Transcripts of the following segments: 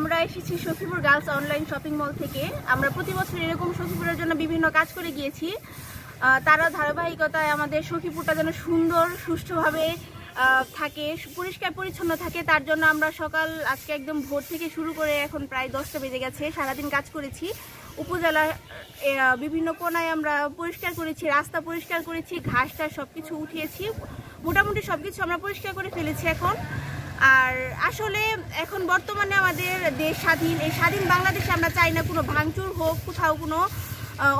আমরা এসেছি Sakhipur girls online shopping mall থেকে। আমরা প্রতি বছর এরকম সখীপুরের জন্য বিভিন্ন কাজ করে গিয়েছি। তারা ধারাবাহিকতায় আমাদের সখীপুরটা যেন সুন্দর সুষ্ঠুভাবে থাকে, পরিষ্কার পরিচ্ছন্ন থাকে, তার জন্য আমরা আজকে একদম ভোর থেকে শুরু করে এখন প্রায় 10টা বেজে গেছে, সারাদিন কাজ করেছি। উপজেলার বিভিন্ন কোনায় আমরা পরিষ্কার করেছি, রাস্তা পরিষ্কার করেছি, ঘাসটা সবকিছু উঠিয়েছি, মোটামুটি সবকিছু আমরা পরিষ্কার করে ফেলেছি এখন। আর আসলে এখন বর্তমানে আমাদের দেশ স্বাধীন, এই স্বাধীন বাংলাদেশে আমরা চাই না কোনো ভাঙচুর হোক, কোথাও কোনো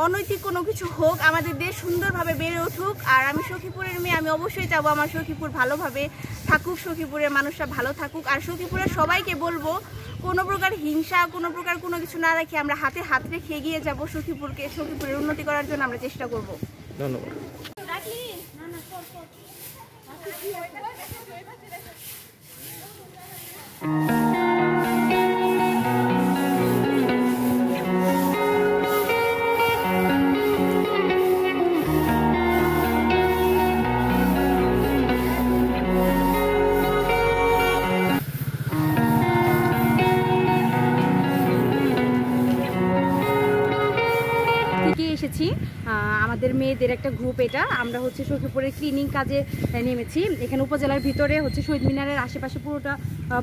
অনৈতিক কোনো কিছু হোক, আমাদের দেশ সুন্দরভাবে বেড়ে উঠুক। আর আমি সখীপুরের মেয়ে, আমি অবশ্যই চাবো আমার সখীপুর ভালোভাবে থাকুক, সখীপুরের মানুষরা ভালো থাকুক। আর সখীপুরের সবাইকে বলবো কোনো প্রকার হিংসা, কোনো প্রকার কোনো কিছু না রেখে আমরা হাতে হাত রেখে এগিয়ে যাবো, সখীপুরের উন্নতি করার জন্য আমরা চেষ্টা করবো। ধন্যবাদ। এসেছি আমাদের মেয়েদের একটা গ্রুপ, এটা আমরা হচ্ছে সখীপুরের ক্লিনিং কাজে নেমেছি। এখানে উপজেলার ভিতরে হচ্ছে শহীদ মিনারের আশেপাশে পুরোটা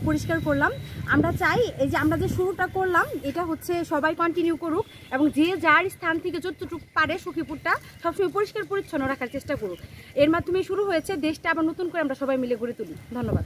পরিষ্কার করলাম। আমরা চাই এই যে আমরা যে শুরুটা করলাম এটা হচ্ছে সবাই কন্টিনিউ করুক এবং যে যার স্থান থেকে যতটুকু পারে সখীপুরটা সবসময় পরিষ্কার পরিচ্ছন্ন রাখার চেষ্টা করুক। এর মাধ্যমে শুরু হয়েছে, দেশটা আবার নতুন করে আমরা সবাই মিলে গড়ে তুলি। ধন্যবাদ।